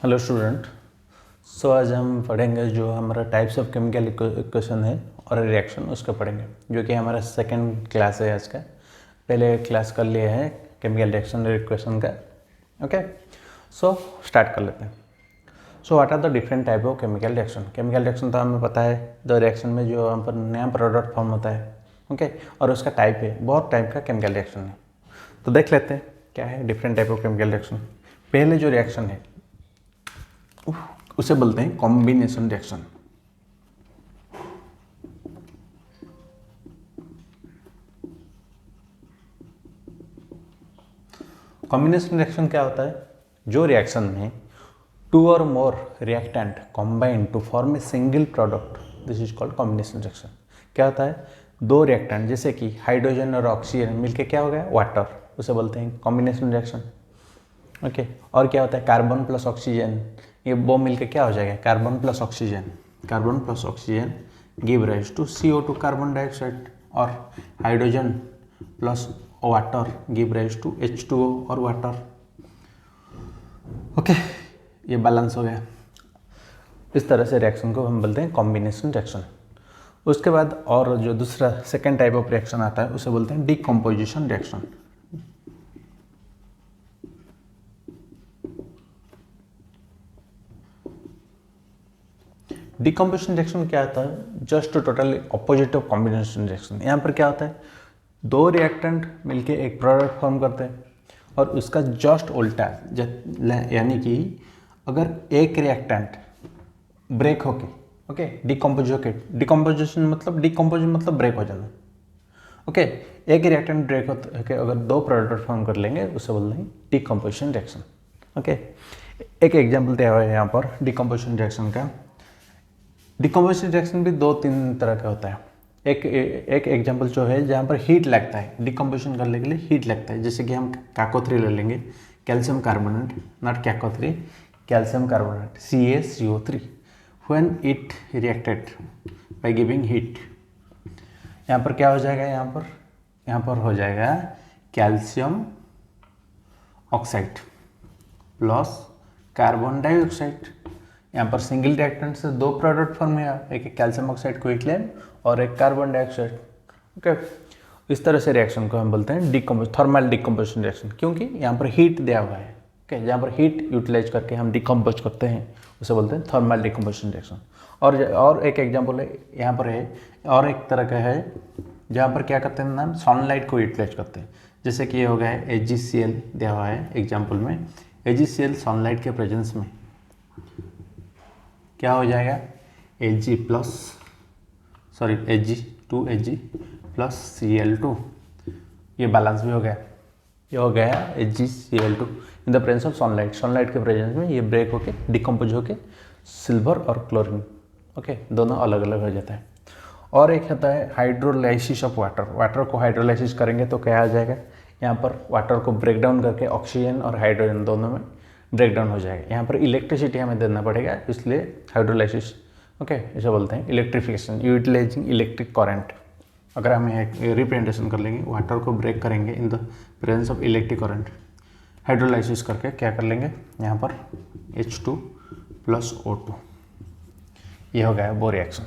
Hello student. आज हम पढ़ेंगे जो हमारा टाइप्स ऑफ केमिकल इक्वेशन है और रिएक्शन उसका पढ़ेंगे, जो कि हमारा सेकंड क्लास है आज का। पहले क्लास कर लिए हैं केमिकल रिएक्शन और इक्वेशन का। ओके, स्टार्ट कर लेते हैं। What are the different type of chemical reaction. Chemical reaction तो हमें पता है, द रिएक्शन में जो हम पर नया प्रोडक्ट फॉर्म होता है। ओके, और उसका टाइप है, बहुत टाइप का केमिकल रिएक्शन है। तो देख लेते हैं क्या है different type of chemical reaction. पहले जो रिएक्शन है उसे बोलते हैं कॉम्बिनेशन रिएक्शन। कॉम्बिनेशन रिएक्शन क्या होता है? जो रिएक्शन में टू और more reactant combine to form a single product, this is called combination reaction. क्या होता है? दो रिएक्टेंट जैसे कि हाइड्रोजन और ऑक्सीजन मिलके क्या हो गया? वाटर, उसे बोलते हैं कॉम्बिनेशन रिएक्शन। ओके, और क्या होता है? कार्बन प्लस ऑक्सीजन, ये वो मिलके क्या हो जाएगा? Carbon plus oxygen. Carbon plus oxygen give rise to CO2 carbon dioxide, और hydrogen plus water give rise to H2O और वाटर। ओके, ये बैलेंस हो गया। इस तरह से रिएक्शन को हम बोलते हैं कॉम्बिनेशन रिएक्शन। उसके बाद और जो दूसरा सेकेंड टाइप ऑफ रिएक्शन आता है उसे बोलते हैं डिकम्पोजिशन रिएक्शन। डिकम्पोजिशन रिएक्शन क्या होता है? Just totally opposite of combination reaction. यहाँ पर क्या होता है? दो रिएक्टेंट मिलके एक प्रोडक्ट फॉर्म करते हैं और उसका जस्ट उल्टा, यानी कि अगर एक रिएक्टेंट ब्रेक होके, ओके, डिकम्पोजिशन मतलब ब्रेक हो जाना। ओके, एक रिएक्टेंट ब्रेक होके अगर दो प्रोडक्ट फॉर्म कर लेंगे उसे बोलते हैं डिकम्पोजिशन रिएक्शन। ओके, एक एग्जाम्पल दिया हुआ है यहाँ पर डिकम्पोजिशन रिएक्शन का। डिकम्पोजिशन रिएक्शन भी दो तीन तरह का होता है। एक एग्जांपल जो है जहाँ पर हीट लगता है, डिकम्पोजिशन करने के लिए हीट लगता है। जैसे कि हम काको3 ले लेंगे, कैल्शियम कार्बोनेट, नॉट काको3, calcium carbonate CaCO3, when it reacted by giving heat, यहाँ पर क्या हो जाएगा? यहाँ पर हो जाएगा calcium oxide plus carbon dioxide. यहाँ पर सिंगल रिएक्टेंट से दो प्रोडक्ट फॉर्म हुआ, एक कैल्शियम ऑक्साइड क्विकलेम और एक कार्बन डाइऑक्साइड। ओके, इस तरह से रिएक्शन को हम बोलते हैं थर्मल डिकम्पोजिशन रिएक्शन, क्योंकि यहाँ पर हीट दिया हुआ है। ओके, जहाँ पर हीट यूटिलाइज करके हम डिकम्पोज करते हैं उसे बोलते हैं थर्मल डिकम्पोजिशन रिएक्शन। और एक एग्जाम्पल है यहाँ पर है, और एक तरह का है जहाँ पर क्या करते हैं ना, सनलाइट को यूटिलाइज करते हैं। जैसे कि ये हो गया है AgCl दिया हुआ है एग्जाम्पल में। AgCl सनलाइट के प्रेजेंस में क्या हो जाएगा? Ag2Ag प्लस Cl2, ये बैलेंस भी हो गया। ये हो गया AgCl2 in the presence of sunlight. Sunlight के प्रेजेंस में ये ब्रेक होके डिकम्पोज होके सिल्वर और क्लोरीन, ओके, दोनों अलग अलग हो जाता है। और एक होता है हाइड्रोलाइसिस ऑफ वाटर। वाटर को हाइड्रोलाइसिस करेंगे तो क्या आ जाएगा? यहाँ पर वाटर को ब्रेक डाउन करके ऑक्सीजन और हाइड्रोजन दोनों में ब्रेक डाउन हो जाएगा। यहाँ पर इलेक्ट्रिसिटी हमें देना पड़ेगा, इसलिए हाइड्रोलाइसिस। ओके, इसे बोलते हैं इलेक्ट्रिफिकेशन, यूटिलाइजिंग इलेक्ट्रिक करंट। अगर हम एक रिप्रेजेंटेशन कर लेंगे, वाटर को ब्रेक करेंगे in the presence of electric current, hydrolysis करके क्या कर लेंगे? यहाँ पर H2 प्लस O2, ये हो गया वो रिएक्शन।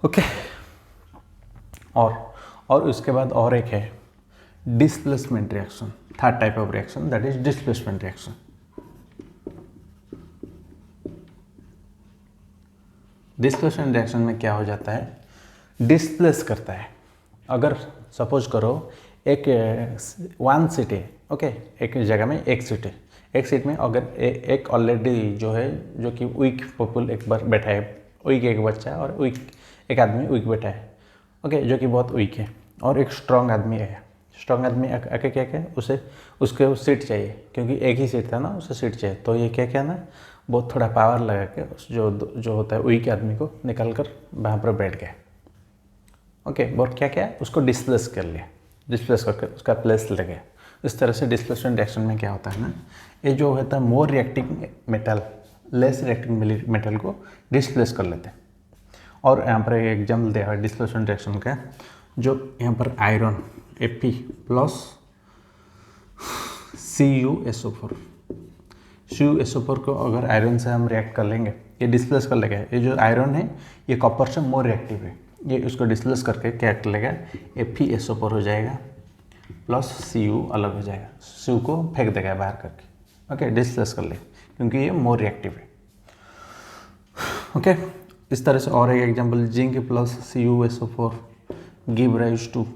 ओके, और उसके बाद और एक है displacement reaction, third type of reaction, that is displacement reaction. Displacement reaction में क्या हो जाता है? डिस्प्लेस करता है। अगर सपोज करो एक वन सीट है, ओके, एक जगह में एक सीट है। एक सीट में अगर एक ऑलरेडी जो है, जो कि वीक पीपल एक बार बैठा है, वीक एक बच्चा है और वीक एक आदमी वीक बैठा है, ओके, जो कि बहुत वीक है, और एक स्ट्रॉन्ग आदमी है। स्ट्रॉन्ग आदमी आके क्या क्या उसके सीट चाहिए, क्योंकि एक ही सीट था ना, उसे सीट चाहिए। तो ये क्या ना, बहुत थोड़ा पावर लगा के जो होता है वीक आदमी को निकाल कर वहाँ पर बैठ गया। ओके, और क्या उसको डिस्प्लेस कर लिया, डिस्प्लेस करके उसका प्लेस ले गया। इस तरह से डिस्प्लेसमेंट रिएक्शन में क्या होता है ना, ये जो होता है more reacting metal less reacting metal को डिस्प्लेस कर लेते हैं। और यहाँ पर एक एग्जाम्पल दिया है डिस्प्लेसमेंट रिएक्शन का, जो यहाँ पर iron Fe plus CuSO4, CuSO4 को अगर आयरन से हम रिएक्ट कर लेंगे, ये डिस्प्लेस कर लेगा, ये जो आयरन है ये कॉपर से मोर रिएक्टिव है, ये उसको डिस्प्लेस करके क्या कर लेगा, FeSO4 हो जाएगा प्लस Cu अलग हो जाएगा, Cu को फेंक देगा बाहर करके, ओके, डिस्प्लेस कर ले क्योंकि ये मोर रिएक्टिव है, ओके। इस तरह से और एक example, zinc plus CuSO4 give rise to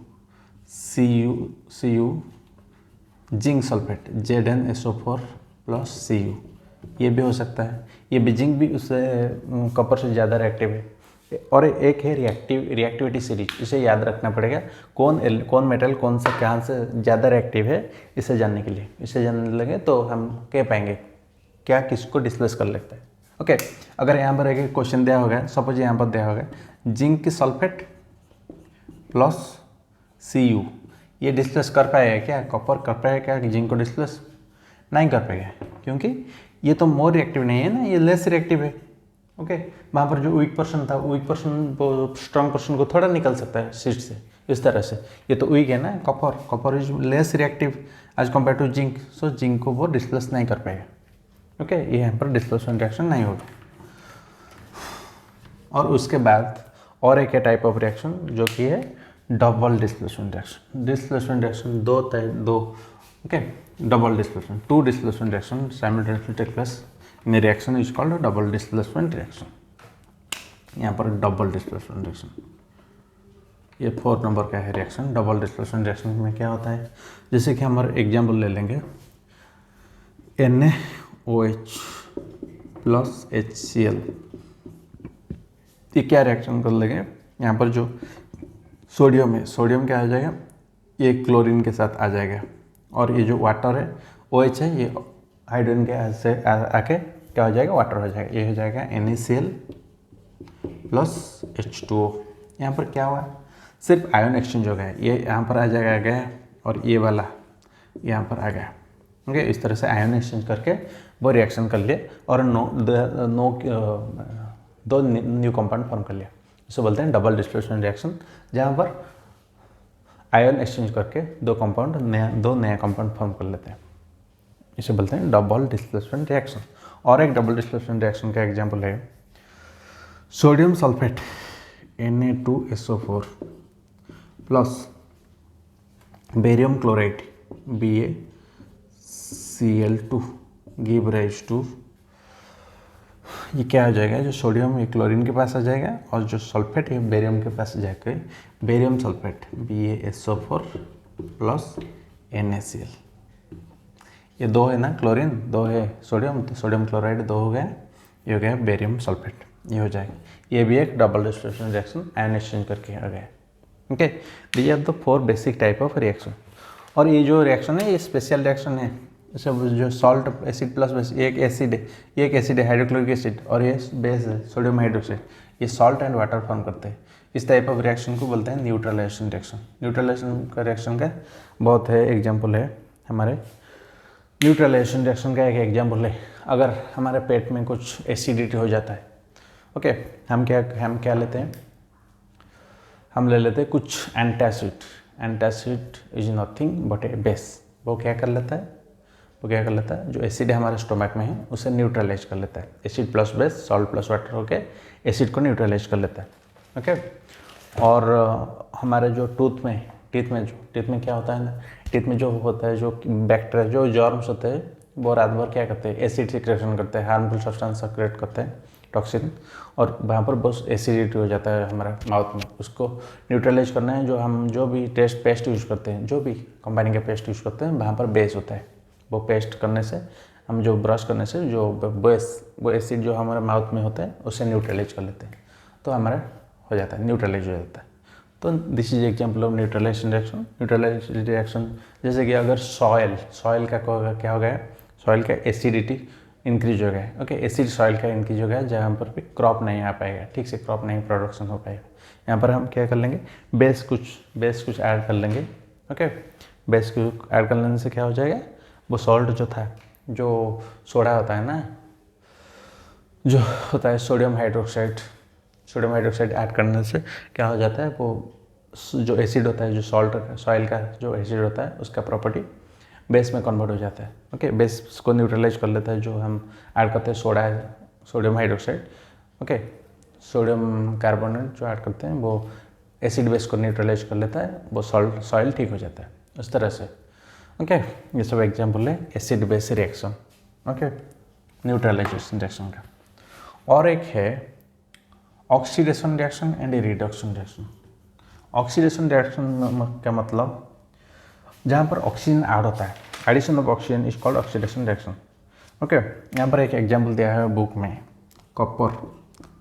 Cu zinc sulphate ZnSO4 plus Cu, ये भी हो सकता है, ये भी जिंक भी उससे कॉपर से ज़्यादा रिएक्टिव है। और एक है रिएक्टिविटी सीरीज, इसे याद रखना पड़ेगा, कौन मेटल कौन सा कहाँ से ज़्यादा रिएक्टिव है, इसे जानने के लिए, इसे जानने लगे तो हम कह पाएंगे क्या किसको डिस्प्लेस कर लेता है, ओके। अगर यहाँ पर एक क्वेश्चन दिया होगा, सपोज यहाँ पर दिया होगा जिंक सल्फेट प्लस Cu, ये डिस्प्लेस कर पाएगा क्या, कॉपर कर पाएगा क्या जिंक को डिस्प्लेस, नहीं कर पाएगा, क्योंकि ये तो मोर रिएक्टिव नहीं है ना, ये लेस रिएक्टिव है, ओके। वहाँ पर जो वीक पर्सन था, वीक पर्सन वो स्ट्रॉन्ग पर्सन को थोड़ा निकल सकता है सीट से, इस तरह से, ये तो वीक है ना, copper is less reactive as compare to zinc, so zinc को वो डिस्प्लेस नहीं कर पाएगा, ओके, ये यहाँ पर डिस्प्लेसमेंट रिएक्शन नहीं होगा। और उसके बाद और एक टाइप ऑफ रिएक्शन जो कि है double displacement reaction. Displacement reaction दो, okay, double displacement, two displacement reaction simultaneously take place in a reaction is called a double displacement reaction। यहाँ पर डबल डिस्प्लेसमेंट रिएक्शन, ये 4 नंबर का है रिएक्शन। डबल डिस्प्लेसमेंट रिएक्शन में क्या होता है, जैसे कि हमारे एग्जाम्पल ले लेंगे NaOH प्लस HCl, ये क्या रिएक्शन कर लेंगे, यहाँ पर जो सोडियम है, सोडियम क्या आ जाएगा, ये क्लोरीन के साथ आ जाएगा, और ये जो वाटर है OH है, ये हाइड्रोजन के से आके क्या हो जाएगा, वाटर हो जाएगा, ये हो जाएगा NaCl प्लस H2O। यहाँ पर क्या हुआ, सिर्फ आयन एक्सचेंज हो गया, ये यहाँ पर आ जाएगा और ये वाला यहाँ पर आ गया, ओके। इस तरह से आयन एक्सचेंज करके वो रिएक्शन कर लिए और दो न्यू कंपाउंड फॉर्म कर लिया, इसे बोलते हैं डबल डिस्प्लेसमेंट रिएक्शन, जहाँ पर आयन एक्सचेंज करके दो नया कंपाउंड फॉर्म कर लेते हैं, इसे बोलते हैं डबल डिस्प्लेसमेंट रिएक्शन। और एक डबल डिस्प्लेसमेंट रिएक्शन का एग्जांपल है sodium sulphate Na2SO4 plus barium chloride BaCl2 give rise to, ये क्या हो जाएगा, जो सोडियम ये क्लोरीन के पास आ जाएगा और जो सल्फेट है बेरियम के पास जाकर barium sulphate BaSO4 plus NaCl, ये दो है ना, क्लोरीन दो है, सोडियम, तो सोडियम क्लोराइड दो हो गया, ये हो गया बेरियम सल्फेट, ये हो जाएगा, ये भी एक double displacement reaction ion exchange करके आ गया, okay. These are the 4 basic type of reaction. और ये जो रिएक्शन है ये स्पेशल रिएक्शन है, जैसे जो सॉल्ट एसिड प्लस बेस, ये एक एसिड है, ये एक एसिड है हाइड्रोक्लोरिक एसिड, और ये बेस है सोडियम हाइड्रोक्साइड, ये सॉल्ट एंड वाटर फॉर्म करते हैं। इस टाइप ऑफ रिएक्शन को बोलते हैं न्यूट्रलाइजेशन रिएक्शन। न्यूट्रलाइजेशन का रिएक्शन का बहुत है एग्जाम्पल है हमारे, न्यूट्रलाइजेशन रिएक्शन का एक एग्जाम्पल है, अगर हमारे पेट में कुछ एसिडिटी हो जाता है, ओके, हम क्या लेते हैं, हम ले लेते हैं कुछ antacid. Antacid is nothing but A base, वो क्या कर लेता है, जो एसिड है हमारे स्टोमक में है उसे न्यूट्रलाइज कर लेता है, acid plus base salt plus water होके एसिड को न्यूट्रलाइज कर लेता है, ओके। और हमारे जो टीथ में क्या होता है ना, टीथ में जो होता है, जो बैक्टीरिया, जो जर्म्स होते हैं, वो रात भर क्या करते हैं, एसिड सिक्रेशन करते हैं, हार्मफुल सब्सटेंस सिक्रेट करते हैं, टॉक्सिन, और वहाँ पर बस एसिडिटी हो जाता है हमारे माउथ में, उसको न्यूट्रलाइज करना है। जो भी पेस्ट यूज़ करते हैं, जो भी कंपनी के पेस्ट यूज़ करते हैं, वहाँ पर बेस होता है, वो पेस्ट करने से हम जो ब्रश करने से जो वो एसिड जो हमारे माउथ में होता है उसे न्यूट्रलाइज कर लेते हैं, तो हमारा हो जाता है, न्यूट्रलाइज हो जाता है। तो this is example of neutralisation reaction. Neutralisation reaction जैसे कि अगर सॉइल का क्या हो गया, सॉइल का एसिडिटी इंक्रीज हो गया, ओके, एसिड सॉइल का इंक्रीज हो गया, जहाँ पर भी क्रॉप नहीं आ पाएगा, ठीक से क्रॉप नहीं प्रोडक्शन हो पाएगा, यहाँ पर हम क्या कर लेंगे, बेस कुछ ऐड कर लेंगे, ओके। बेस को ऐड कर लेने से क्या हो जाएगा, वो सॉल्ट जो था, जो सोडा होता है ना, जो होता है सोडियम हाइड्रोक्साइड ऐड करने से क्या हो जाता है, वो जो एसिड होता है, जो सॉइल का जो एसिड होता है, उसका प्रॉपर्टी बेस में कन्वर्ट हो जाता है। ओके, बेस को न्यूट्रलाइज कर लेता है, जो हम ऐड करते हैं सोडा है, sodium hydroxide. Okay, sodium carbonate जो ऐड करते हैं वो एसिड बेस को न्यूट्रलाइज कर लेता है, वो सॉइल ठीक हो जाता है उस तरह से। ओके, ये सब एग्जाम्पल है acid base reaction. Okay, neutralisation reaction का। और एक है oxidation reaction and reduction reaction. Oxidation reaction का मतलब जहाँ पर ऑक्सीजन ऐड होता है, addition of oxygen is called oxidation reaction. Okay, यहाँ पर एक एग्जाम्पल दिया है बुक में, copper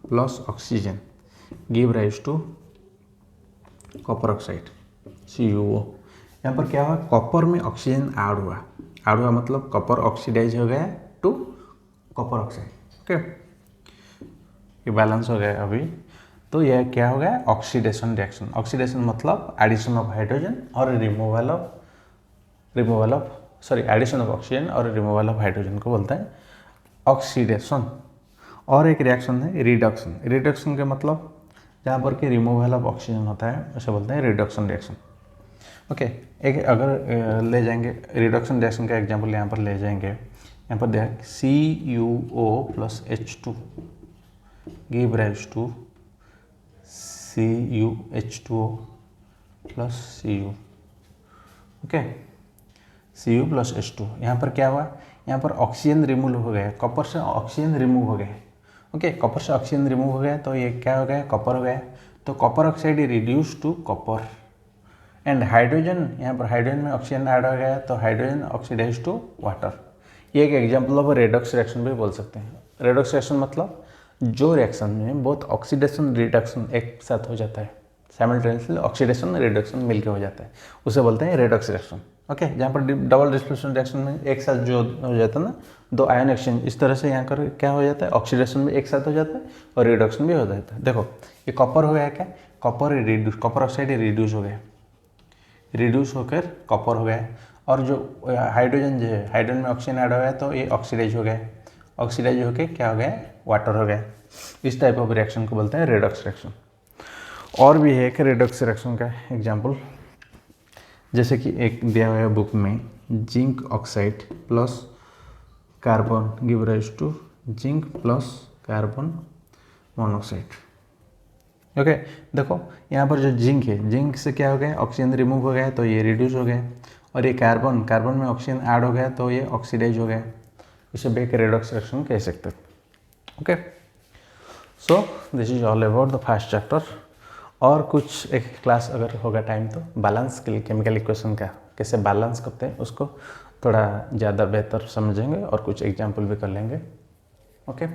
plus oxygen give rise to copper oxide CuO। यहाँ पर क्या हुआ, कॉपर में ऑक्सीजन ऐड हुआ मतलब कॉपर ऑक्सीडाइज हो गया टू कॉपर ऑक्साइड। ओके, ये बैलेंस हो गया अभी। तो यह क्या हो गया, ऑक्सीडेशन रिएक्शन। ऑक्सीडेशन मतलब एडिशन ऑफ हाइड्रोजन और एडिशन ऑफ ऑक्सीजन और रिमूवल ऑफ हाइड्रोजन को बोलते हैं ऑक्सीडेशन। और एक रिएक्शन है रिडक्शन। रिडक्शन के मतलब जहाँ पर कि रिमूवल ऑफ ऑक्सीजन होता है उसे बोलते हैं रिडक्शन रिएक्शन। ओके, एक अगर ले जाएंगे रिडक्शन रिएक्शन का एग्जांपल यहाँ पर ले जाएंगे, यहाँ पर देख CuO plus H2 give rise to CuH2O plus Cu। Okay, Cu plus H2। यहाँ पर क्या हुआ, यहाँ पर ऑक्सीजन रिमूव हो गया, कॉपर से ऑक्सीजन रिमूव हो गया। ओके, कॉपर से ऑक्सीजन रिमूव हो गया तो ये क्या हो गया, कॉपर हो गया। तो copper oxide reduce to copper and hydrogen, यहाँ पर हाइड्रोजन में ऑक्सीजन ऐड हो गया तो हाइड्रोजन ऑक्सीडाइज टू वाटर। ये एक एग्जाम्पल ऑफ रेडॉक्स रिएक्शन भी बोल सकते हैं। रेडॉक्स रिएक्शन मतलब जो रिएक्शन में बहुत ऑक्सीडेशन रिडक्शन एक साथ हो जाता है, साइमल्टेनियसली ऑक्सीडेशन रिडक्शन मिलकर हो जाता है, उसे बोलते हैं रेडॉक्स रिएक्शन। ओके, जहाँ पर डबल डिस्प्लेसमेंट रिएक्शन में एक साथ जो हो जाता है ना, दो आयन एक्सचेंज, इस तरह से यहाँ कर क्या हो जाता है, ऑक्सीडेशन भी एक साथ हो जाता है और रिडक्शन भी हो जाता है। देखो ये कॉपर हो गया, क्या कॉपर ऑक्साइड रिड्यूस हो गया, रिड्यूस होकर कॉपर हो गया। और जो हाइड्रोजन जो है, हाइड्रोजन में ऑक्सीजन ऐड हो गया तो ये ऑक्सीडाइज हो गया, ऑक्सीडाइज होकर क्या हो गया, वाटर हो गया। इस टाइप ऑफ रिएक्शन को बोलते हैं रेडॉक्स रिएक्शन। और भी है कि रेडॉक्स रिएक्शन का एग्जांपल, जैसे कि एक दिया हुआ है बुक में, zinc oxide plus carbon give rise to zinc plus carbon monoxide. Okay, देखो यहाँ पर जो जिंक है, जिंक से क्या हो गया, ऑक्सीजन रिमूव हो गया तो ये रिड्यूस हो गया, और ये कार्बन में ऑक्सीजन ऐड हो गया तो ये ऑक्सीडाइज हो गया। इसे भी एक रेडॉक्स रिएक्शन कह सकते हैं। Okay, so this is all about the first chapter. और कुछ एक क्लास अगर होगा टाइम तो बैलेंस के लिए केमिकल इक्वेशन का कैसे बैलेंस करते हैं उसको थोड़ा ज़्यादा बेहतर समझेंगे और कुछ एग्जाम्पल भी कर लेंगे। ओके।